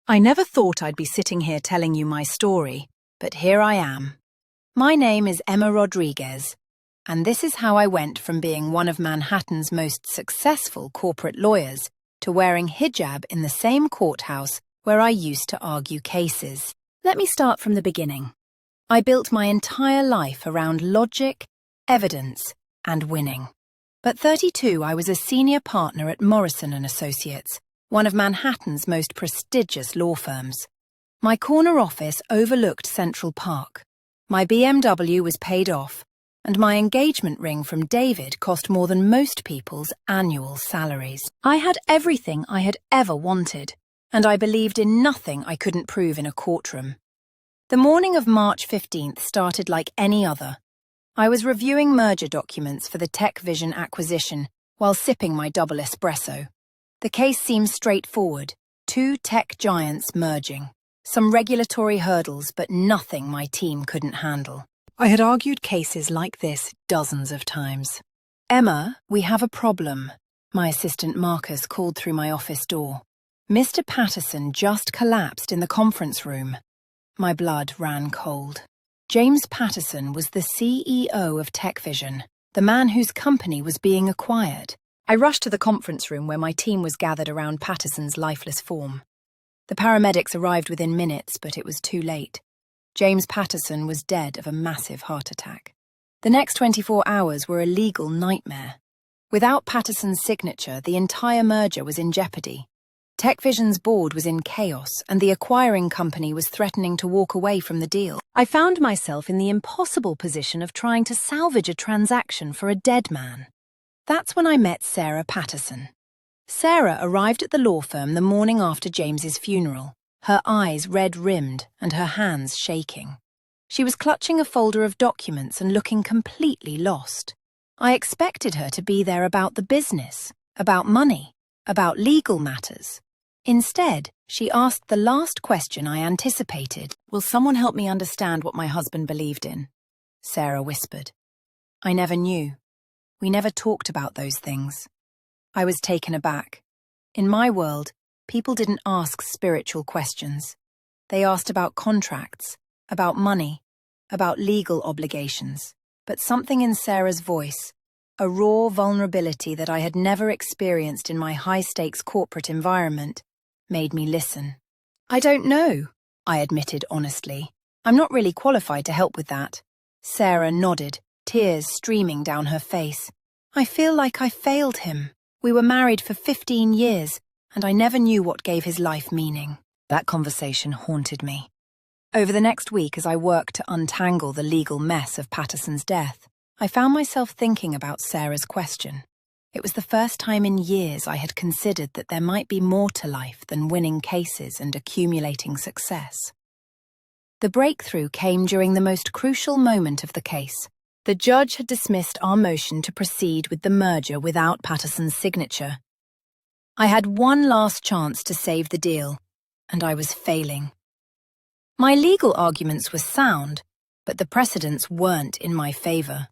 I never thought I'd be sitting here telling you my story, but here I am. My name is Emma Rodriguez, and this is how I went from being one of Manhattan's most successful corporate lawyers to wearing hijab in the same courthouse where I used to argue cases. Let me start from the beginning. I built my entire life around logic, evidence, and winning. At 32, I was a senior partner at Morrison & Associates, one of Manhattan's most prestigious law firms. My corner office overlooked Central Park. My BMW was paid off, and my engagement ring from David cost more than most people's annual salaries. I had everything I had ever wanted, and I believed in nothing I couldn't prove in a courtroom. The morning of March 15th started like any other. I was reviewing merger documents for the Tech Vision acquisition while sipping my double espresso. The case seemed straightforward, two tech giants merging. Some regulatory hurdles, but nothing my team couldn't handle. I had argued cases like this dozens of times. "Emma, we have a problem," my assistant Marcus called through my office door. "Mr. Patterson just collapsed in the conference room." My blood ran cold. James Patterson was the CEO of Tech Vision, the man whose company was being acquired. I rushed to the conference room where my team was gathered around Patterson's lifeless form. The paramedics arrived within minutes, but it was too late. James Patterson was dead of a massive heart attack. The next 24 hours were a legal nightmare. Without Patterson's signature, the entire merger was in jeopardy. Tech Vision's board was in chaos, and the acquiring company was threatening to walk away from the deal. I found myself in the impossible position of trying to salvage a transaction for a dead man. That's when I met Sarah Patterson. Sarah arrived at the law firm the morning after James's funeral, her eyes red-rimmed and her hands shaking. She was clutching a folder of documents and looking completely lost. I expected her to be there about the business, about money, about legal matters. Instead, she asked the last question I anticipated. "Will someone help me understand what my husband believed in?" Sarah whispered. I never knew. We never talked about those things. I was taken aback. In my world, people didn't ask spiritual questions. They asked about contracts, about money, about legal obligations. But something in Sarah's voice, a raw vulnerability that I had never experienced in my high-stakes corporate environment, made me listen. "I don't know," I admitted honestly. "I'm not really qualified to help with that." Sarah nodded, tears streaming down her face. "I feel like I failed him. We were married for 15 years, and I never knew what gave his life meaning." That conversation haunted me. Over the next week, as I worked to untangle the legal mess of Patterson's death, I found myself thinking about Sarah's question. It was the first time in years I had considered that there might be more to life than winning cases and accumulating success. The breakthrough came during the most crucial moment of the case. The judge had dismissed our motion to proceed with the merger without Patterson's signature. I had one last chance to save the deal, and I was failing. My legal arguments were sound, but the precedents weren't in my favor.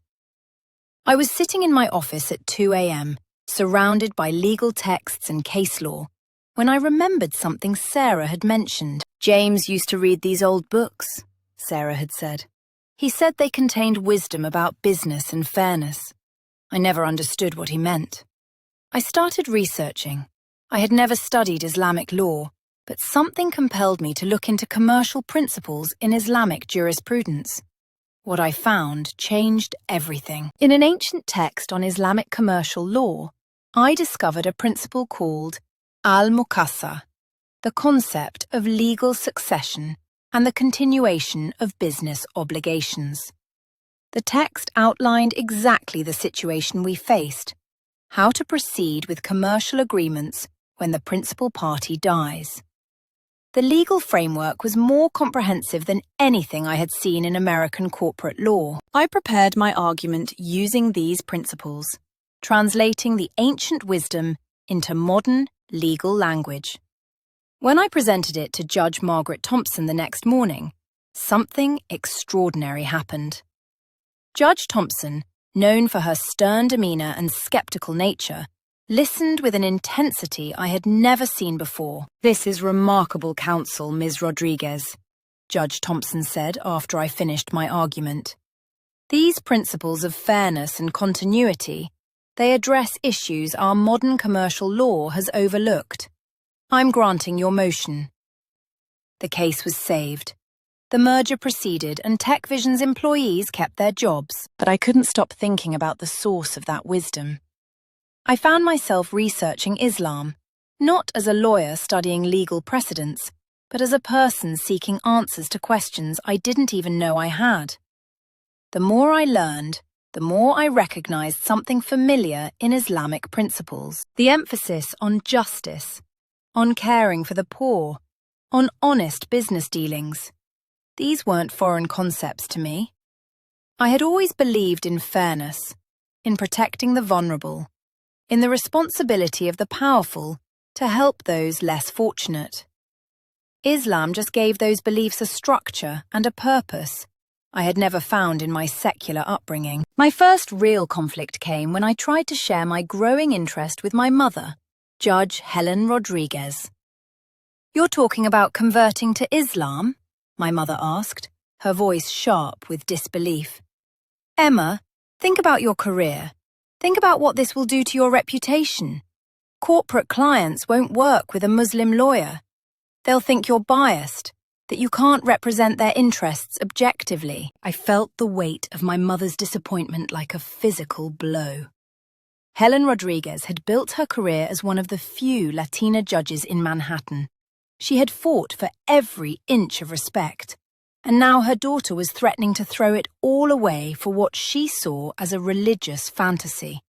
I was sitting in my office at 2 a.m., surrounded by legal texts and case law, when I remembered something Sarah had mentioned. "James used to read these old books," Sarah had said. "He said they contained wisdom about business and fairness. I never understood what he meant." I started researching. I had never studied Islamic law, but something compelled me to look into commercial principles in Islamic jurisprudence. What I found changed everything. In an ancient text on Islamic commercial law, I discovered a principle called al-Muqassa, the concept of legal succession and the continuation of business obligations. The text outlined exactly the situation we faced: how to proceed with commercial agreements when the principal party dies. The legal framework was more comprehensive than anything I had seen in American corporate law. I prepared my argument using these principles, translating the ancient wisdom into modern legal language. When I presented it to Judge Margaret Thompson the next morning, something extraordinary happened. Judge Thompson, known for her stern demeanor and skeptical nature, listened with an intensity I had never seen before. "This is remarkable counsel, Ms. Rodriguez," Judge Thompson said after I finished my argument. "These principles of fairness and continuity, they address issues our modern commercial law has overlooked. I'm granting your motion." The case was saved. The merger proceeded and TechVision's employees kept their jobs. But I couldn't stop thinking about the source of that wisdom. I found myself researching Islam, not as a lawyer studying legal precedents, but as a person seeking answers to questions I didn't even know I had. The more I learned, the more I recognized something familiar in Islamic principles. The emphasis on justice, on caring for the poor, on honest business dealings. These weren't foreign concepts to me. I had always believed in fairness, in protecting the vulnerable, in the responsibility of the powerful to help those less fortunate. Islam just gave those beliefs a structure and a purpose I had never found in my secular upbringing. My first real conflict came when I tried to share my growing interest with my mother, Judge Helen Rodriguez. "You're talking about converting to Islam?" my mother asked, her voice sharp with disbelief. "Emma, think about your career. Think about what this will do to your reputation. Corporate clients won't work with a Muslim lawyer. They'll think you're biased, that you can't represent their interests objectively." I felt the weight of my mother's disappointment like a physical blow. Helen Rodriguez had built her career as one of the few Latina judges in Manhattan. She had fought for every inch of respect, and now her daughter was threatening to throw it all away for what she saw as a religious fantasy.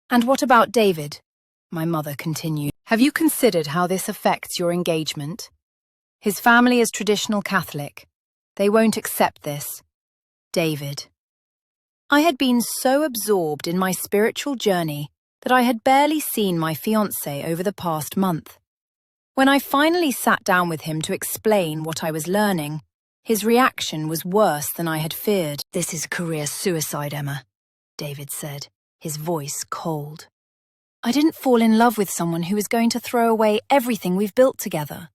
"And what about David?" my mother continued. "Have you considered how this affects your engagement? His family is traditional Catholic. They won't accept this. David." I had been so absorbed in my spiritual journey that I had barely seen my fiancé over the past month. When I finally sat down with him to explain what I was learning, his reaction was worse than I had feared. "This is career suicide, Emma," David said, his voice cold. "I didn't fall in love with someone who is going to throw away everything we've built together.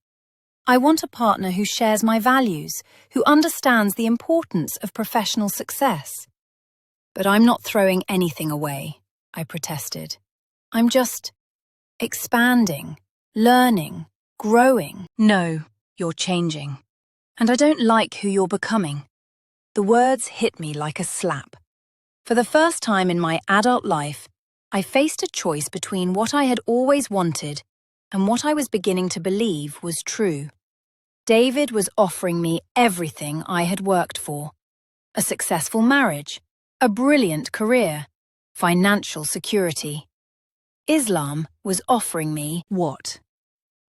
I want a partner who shares my values, who understands the importance of professional success." "But I'm not throwing anything away," I protested. "I'm just expanding, learning, growing." "No, you're changing. And I don't like who you're becoming." The words hit me like a slap. For the first time in my adult life, I faced a choice between what I had always wanted and what I was beginning to believe was true. David was offering me everything I had worked for: a successful marriage, a brilliant career, financial security. Islam was offering me what?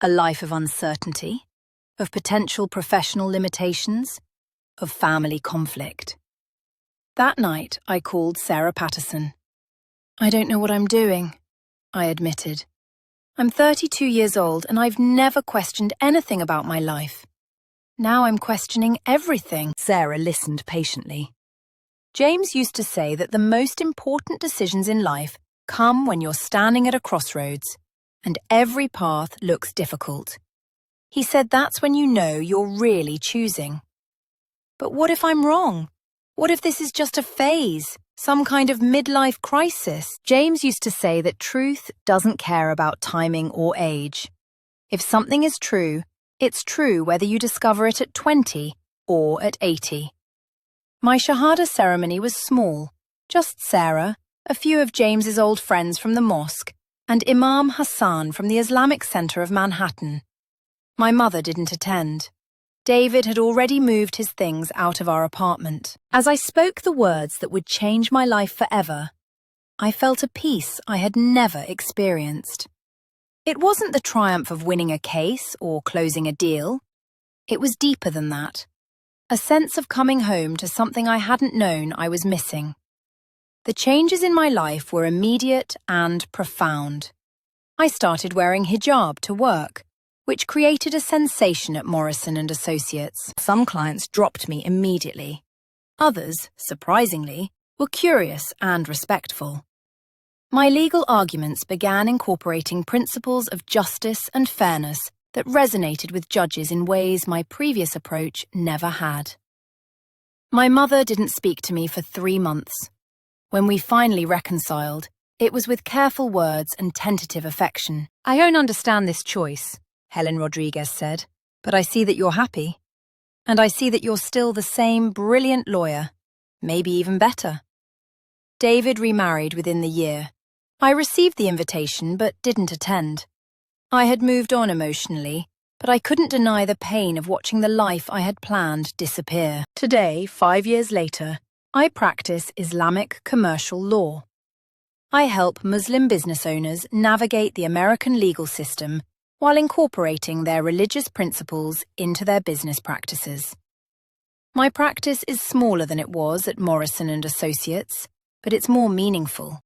A life of uncertainty, of potential professional limitations, of family conflict. That night, I called Sarah Patterson. "I don't know what I'm doing," I admitted. "I'm 32 years old and I've never questioned anything about my life. Now I'm questioning everything." Sarah listened patiently. "James used to say that the most important decisions in life come when you're standing at a crossroads and every path looks difficult. He said that's when you know you're really choosing." "But what if I'm wrong? What if this is just a phase, some kind of midlife crisis?" James used to say that truth doesn't care about timing or age. If something is true, it's true whether you discover it at 20 or at 80. My Shahada ceremony was small, just Sarah, a few of James's old friends from the mosque, and Imam Hassan from the Islamic Center of Manhattan. My mother didn't attend. David had already moved his things out of our apartment. As I spoke the words that would change my life forever, I felt a peace I had never experienced. It wasn't the triumph of winning a case or closing a deal. It was deeper than that. A sense of coming home to something I hadn't known I was missing. The changes in my life were immediate and profound. I started wearing hijab to work, which created a sensation at Morrison & Associates. Some clients dropped me immediately. Others, surprisingly, were curious and respectful. My legal arguments began incorporating principles of justice and fairness that resonated with judges in ways my previous approach never had. My mother didn't speak to me for 3 months. When we finally reconciled, it was with careful words and tentative affection. "I don't understand this choice," Helen Rodriguez said, "but I see that you're happy. And I see that you're still the same brilliant lawyer, maybe even better." David remarried within the year. I received the invitation but didn't attend. I had moved on emotionally, but I couldn't deny the pain of watching the life I had planned disappear. Today, 5 years later, I practice Islamic commercial law. I help Muslim business owners navigate the American legal system while incorporating their religious principles into their business practices. My practice is smaller than it was at Morrison & Associates, but it's more meaningful.